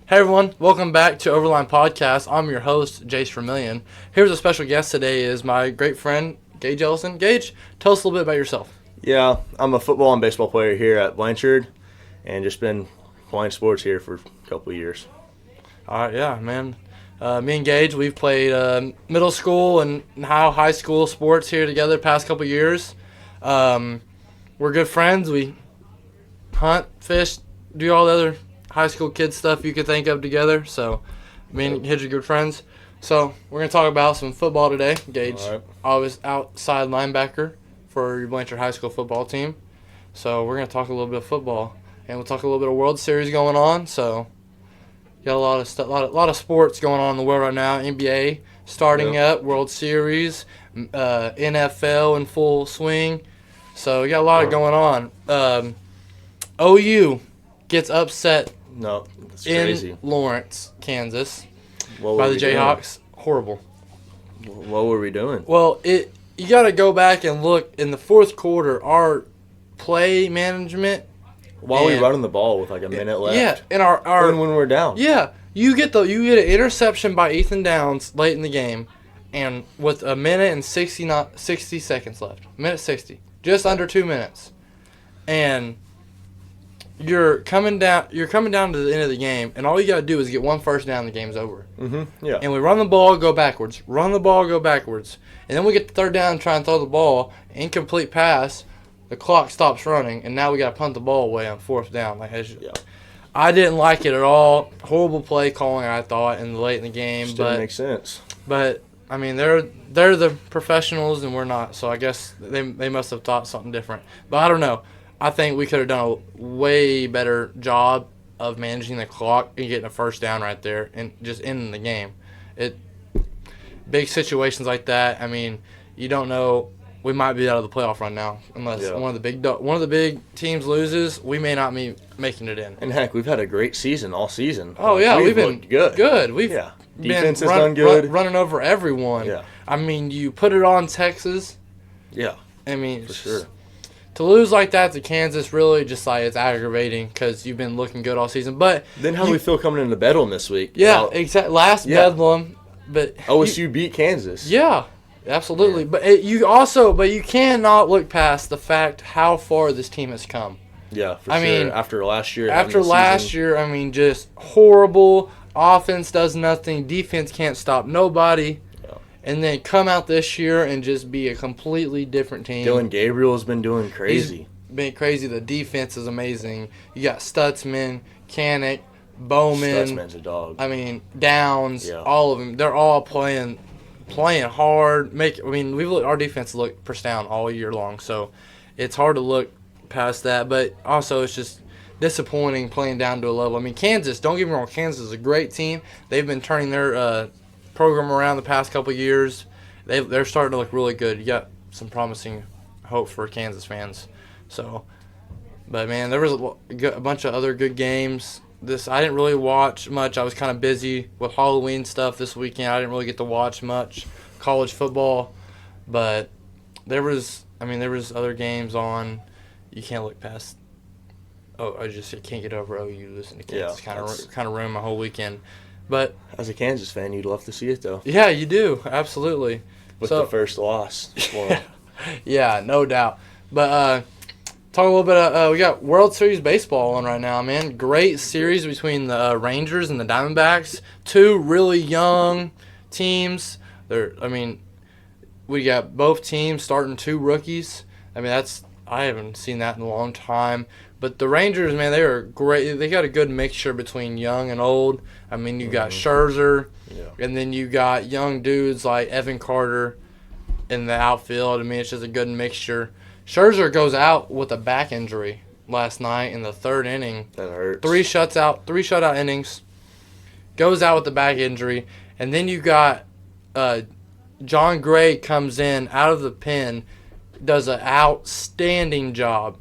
Hey everyone, welcome back to Overline Podcast. I'm your host, Jace Vermillion. Here's a special guest today is my great friend, Gage Ellison. Gage, tell us a little bit about yourself. Yeah, I'm a football and baseball player here at Blanchard and just been playing sports here for a couple of years. All right, yeah, man. Me and Gage, we've played middle school and high school sports here together the past couple of years. We're good friends. We hunt, fish, do all the other high school kid stuff you could think of together. So, me and Gage are good friends. So, we're going to talk about some football today. Gage, I was outside linebacker for your Blanchard High School football team. So, we're going to talk a little bit of football. And we'll talk a little bit of World Series going on. So, got a lot of stuff, a lot of sports going on in the world right now. NBA starting up, World Series, NFL in full swing. So, we got a lot going on. OU gets upset in Lawrence, Kansas, by the Jayhawks. Horrible. What were we doing? Well, you got to go back and look in the fourth quarter. Our play management. While we running the ball with like a minute left. Yeah, and when we're down. Yeah, you get an interception by Ethan Downs late in the game, and with a minute and 60 seconds left, minute 60, just under 2 minutes, and you're coming down to the end of the game, and all you got to do is get one first down, and the game's over. Mm-hmm. Yeah. And we run the ball, go backwards, and then we get the third down and try and throw the ball, incomplete pass. The clock stops running, and now we got to punt the ball away on fourth down. I didn't like it at all. Horrible play calling, I thought, late in the game. Just didn't make sense. But I mean, they're the professionals, and we're not. So I guess they must have thought something different. But I don't know. I think we could have done a way better job of managing the clock and getting a first down right there and just ending the game. Big situations like that. I mean, you don't know. We might be out of the playoff run now unless one of the big teams loses. We may not be making it in. And heck, we've had a great season all season. Oh yeah, we've been good. Good. We've defense has done good. Running over everyone. Yeah. I mean, you put it on Texas. Yeah. I mean, for sure. To lose like that to Kansas really just like it's aggravating because you've been looking good all season. But then how do we feel coming into Bedlam this week? Yeah, exactly. Last Bedlam, but OSU beat Kansas. Yeah. Absolutely, but you cannot look past the fact how far this team has come. Yeah, for sure. Mean, after last year, I mean, just horrible. Offense does nothing. Defense can't stop nobody. Yeah. And then come out this year and just be a completely different team. Dylan Gabriel has been doing crazy. He's been crazy. The defense is amazing. You got Stutzman, Canick, Bowman. Stutzman's a dog. I mean, Downs, all of them. They're all playing hard. Our defense looked pressed down all year long, so it's hard to look past that. But also, it's just disappointing playing down to a level. I mean, Kansas. Don't get me wrong. Kansas is a great team. They've been turning their program around the past couple of years. They're starting to look really good. You got some promising hope for Kansas fans. So, but man, there was a bunch of other good games. I didn't really watch much. I was kind of busy with Halloween stuff this weekend. I didn't really get to watch much college football, but there was other games on. You can't look past. I can't get over OU losing to Kansas. Kind of ruined my whole weekend. But as a Kansas fan, you'd love to see it though. Yeah, you do absolutely. With the first loss. Yeah, no doubt. But. Talk a little bit. We got World Series baseball on right now, man. Great series between the Rangers and the Diamondbacks. Two really young teams. We got both teams starting two rookies. I mean, I haven't seen that in a long time. But the Rangers, man, they are great. They got a good mixture between young and old. I mean, you got Scherzer, and then you got young dudes like Evan Carter in the outfield. I mean, it's just a good mixture. Scherzer goes out with a back injury last night in the third inning. That hurts. Three shutout innings. Goes out with the back injury. And then you got John Gray comes in out of the pen, does an outstanding job.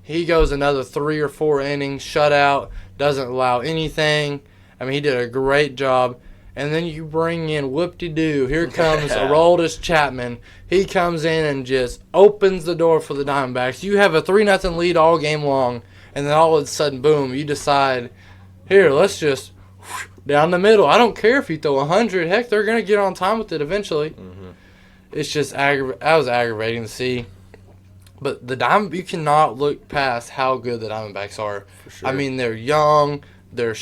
He goes another 3 or 4 innings, shutout, doesn't allow anything. I mean, he did a great job. And then you bring in whoop-de-doo. Here comes Aroldis Chapman. He comes in and just opens the door for the Diamondbacks. You have a 3-0 lead all game long, and then all of a sudden, boom, you decide, Here, let's just down the middle. I don't care if you throw 100. Heck, they're going to get on time with it eventually. Mm-hmm. It's just that was aggravating to see. But you cannot look past how good the Diamondbacks are. For sure. I mean, they're young. They're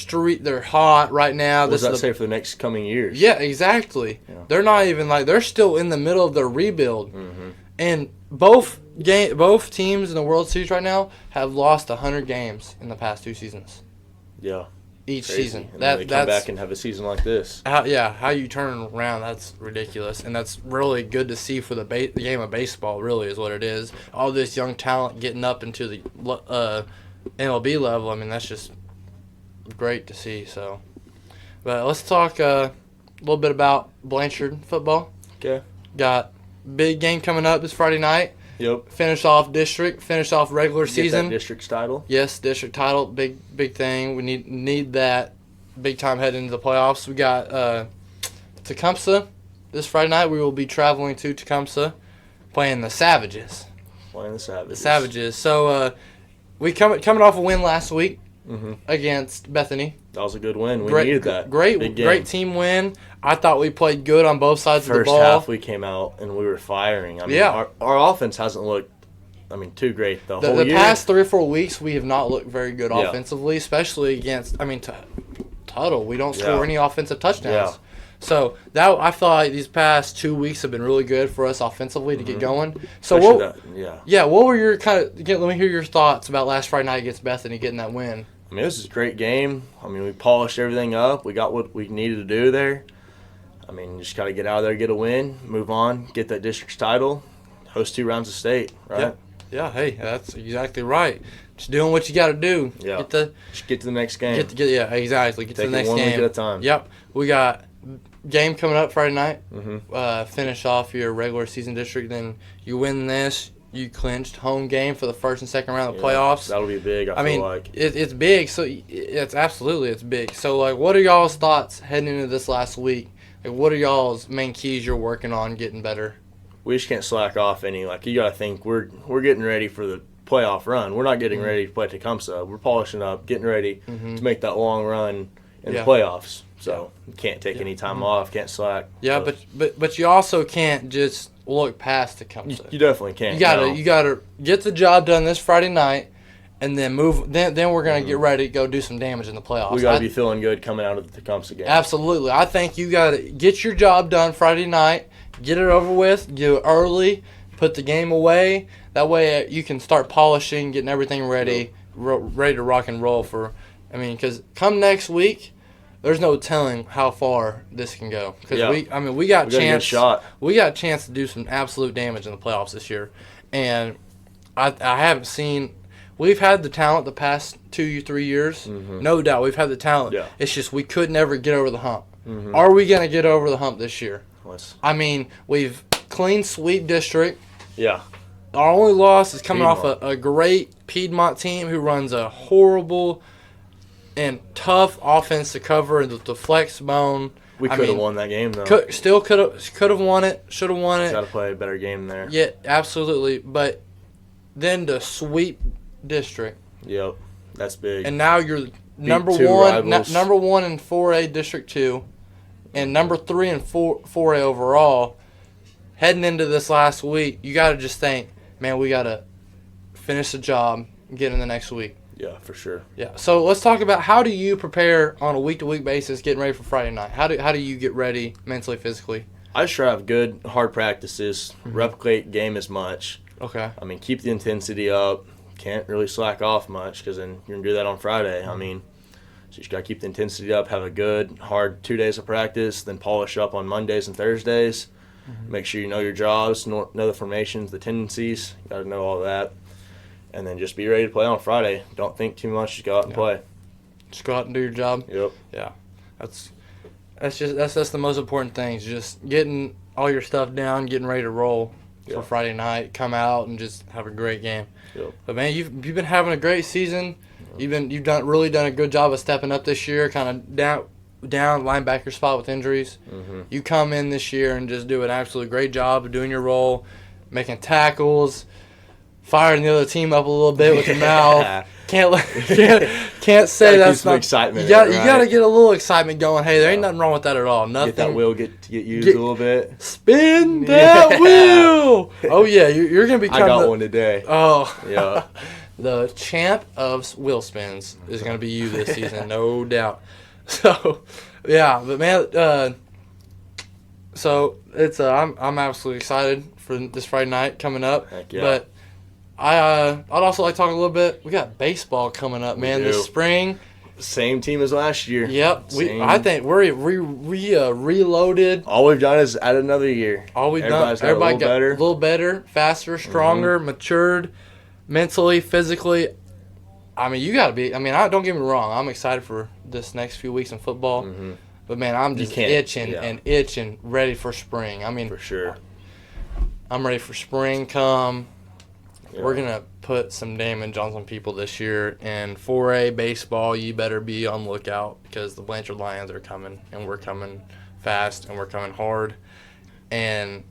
hot right now. What does that say for the next coming years? Yeah, exactly. Yeah. They're not even they're still in the middle of their rebuild. Mm-hmm. And both teams in the World Series right now have lost 100 games in the past 2 seasons. Yeah. Each Crazy. season. And then they come back and have a season like this. How you turn around, that's ridiculous. And that's really good to see for the game of baseball, really, is what it is. All this young talent getting up into the MLB level, I mean, that's just great to see. So, but let's talk a little bit about Blanchard football. Okay. Got big game coming up this Friday night. Yep. Finish off regular season. Get that district's title. Yes, district title, big thing. We need that big time heading into the playoffs. We got Tecumseh this Friday night. We will be traveling to Tecumseh, playing the Savages. So we coming off a win last week against Bethany. That was a good win. We needed that. Great team win. I thought we played good on both sides of the ball. First half we came out and we were firing. I mean, our offense hasn't looked, too great the whole year. The past 3 or 4 weeks we have not looked very good offensively, especially against, Tuttle. We don't score any offensive touchdowns. Yeah. So I feel like these past 2 weeks have been really good for us offensively to get going. So what were your let me hear your thoughts about last Friday night against Bethany getting that win. This is a great game. We polished everything up. We got what we needed to do there. Just got to get out of there, get a win, move on, get that district's title, host 2 rounds of state, right? Yeah, hey, that's exactly right. Just doing what you got to do. Yeah. Just get to the next game. Exactly. Get to the next game. Take it 1 week at a time. Yep. We got game coming up Friday night. Mm-hmm. Finish off your regular season district. Then you win this. You clinched home game for the first and second round of the playoffs. That'll be big, I feel like. It's big. So it's big. So, what are y'all's thoughts heading into this last week? What are y'all's main keys you're working on getting better? We just can't slack off any. You got to think we're getting ready for the playoff run. We're not getting ready to play Tecumseh. We're polishing up, getting ready to make that long run in the playoffs. So you can't take any time off, can't slack. Yeah, but you also can't just look past Tecumseh. You definitely can't. You gotta get the job done this Friday night, and then move. Then we're gonna get ready to go do some damage in the playoffs. We gotta be feeling good coming out of the Tecumseh game. Absolutely, I think you gotta get your job done Friday night, get it over with, do it early, put the game away. That way you can start polishing, getting everything ready, ready to rock and roll because come next week. There's no telling how far this can go because we got a chance to do some absolute damage in the playoffs this year, and I haven't seen. We've had the talent the past 2-3 years, no doubt. We've had the talent. Yeah. It's just we could never get over the hump. Are we gonna get over the hump this year? We've clean sweep district. Yeah. Our only loss is coming off a great Piedmont team who runs a horrible and tough offense to cover the flex bone. We could have won that game though. Could have won it. Should have won it. Got to play a better game there. Yeah, absolutely. But then the sweep district. Yep, that's big. And now you're number 1 in 4A District 2, and number 3 in 4A overall. Heading into this last week, you got to just think, man, we got to finish the job and get in the next week. Yeah, for sure. Yeah. So let's talk about how do you prepare on a week-to-week basis getting ready for Friday night? How do you get ready mentally, physically? I just try to have good, hard practices, replicate game as much. Okay. Keep the intensity up. Can't really slack off much because then you're going to do that on Friday. So you just got to keep the intensity up, have a good, hard 2 days of practice, then polish up on Mondays and Thursdays. Make sure you know your jobs, know the formations, the tendencies. You got to know all that. And then just be ready to play on Friday. Don't think too much. Just go out and play. Just go out and do your job. Yep. Yeah. That's the most important thing. Is just getting all your stuff down, getting ready to roll for Friday night. Come out and just have a great game. Yep. But man, you've been having a great season. Yep. You've done a good job of stepping up this year. Kind of down linebacker spot with injuries. You come in this year and just do an absolutely great job of doing your role, making tackles. Firing the other team up a little bit with your mouth, can't say that's some not excitement. You gotta get a little excitement going. Hey, there ain't nothing wrong with that at all. Nothing. Get that wheel get used a little bit. Spin that wheel. Oh yeah, you're gonna become. I got one today. Oh yeah. The champ of wheel spins is gonna be you this season, no doubt. So, yeah, but man, so it's I'm absolutely excited for this Friday night coming up. Heck yeah. But I'd also like to talk a little bit. We got baseball coming up, man. This spring. Same team as last year. Yep. I think we reloaded. All we've done is add another year. All we've done. Everybody got a little better, faster, stronger, matured, mentally, physically. I mean, you got to be. I mean, don't get me wrong. I'm excited for this next few weeks in football. Mm-hmm. But man, I'm just itching, ready for spring. I mean, for sure. I'm ready for spring come. Yeah. We're gonna put some damage on some people this year, and 4A baseball, you better be on the lookout because the Blanchard Lions are coming, and we're coming fast, and we're coming hard, and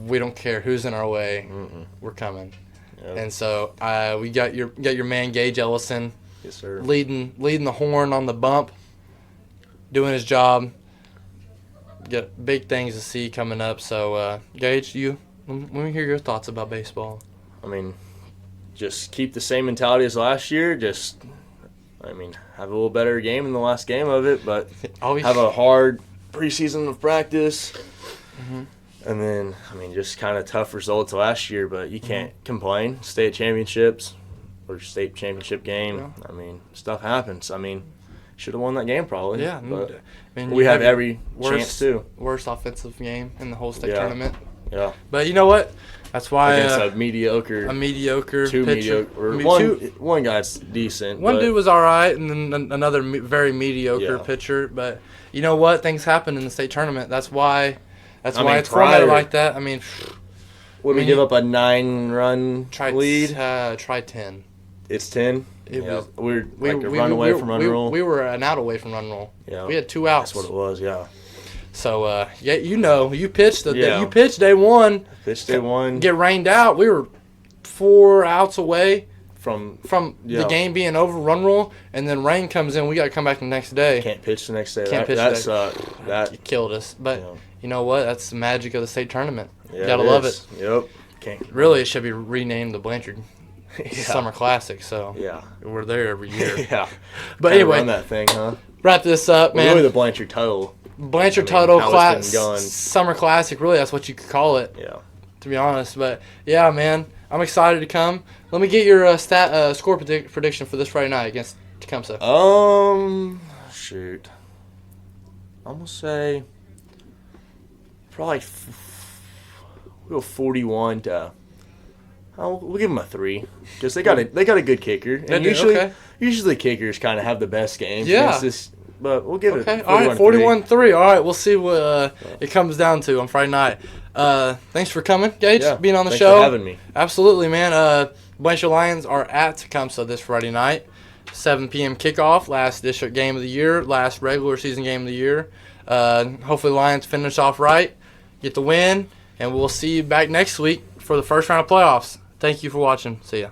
we don't care who's in our way. We're coming. Yep. And so we got your man Gage Ellison, yes sir, leading the horn on the bump, doing his job. Got big things to see coming up. So Gage, let me hear your thoughts about baseball. I mean, just keep the same mentality as last year. Just, have a little better game in the last game of it, but have a hard preseason of practice. Mm-hmm. And then, just kind of tough results last year, but you can't complain. State championships or state championship game. Yeah. Stuff happens. Should have won that game probably. Yeah. But we have every chance to. Worst offensive game in the whole state tournament. Yeah. But you know what? That's why against a mediocre two pitcher. One guy's decent. One dude was all right, and then another very mediocre pitcher. But you know what? Things happen in the state tournament. That's why it's formatted like that. Would we give up a 9-run lead? Try 10. It's 10. We're a run away from run rule. We were an out away from run rule. Yeah. We had 2 outs. That's what it was. Yeah. So you pitched you pitched day one. Get rained out. We were 4 outs away from the game being over, run rule, and then rain comes in. We got to come back the next day. Can't pitch the next day. That killed us. But you know what? That's the magic of the state tournament. Yeah, gotta love it. Yep. Really, it should be renamed the Blanchard Summer Classic. So we're there every year. Yeah. But anyway, run that thing, huh? Wrap this up, man. Really, the Blanchard Tuttle. Summer Classic. Really, that's what you could call it. Yeah. To be honest, but yeah, man, I'm excited to come. Let me get your score prediction for this Friday night against Tecumseh. Shoot. I'm gonna say probably we'll go 41 to. We'll give them a 3 because they got a good kicker, and usually kickers kind of have the best game. Yeah. But we'll give it. Okay. All right. 41-3. All right. We'll see what it comes down to on Friday night. Thanks for coming, Gage. Being on the show. Thanks for having me. Absolutely, man. Blanchard Lions are at Tecumseh this Friday night. 7 p.m. kickoff. Last district game of the year. Last regular season game of the year. Hopefully, Lions finish off right, get the win, and we'll see you back next week for the first round of playoffs. Thank you for watching. See ya.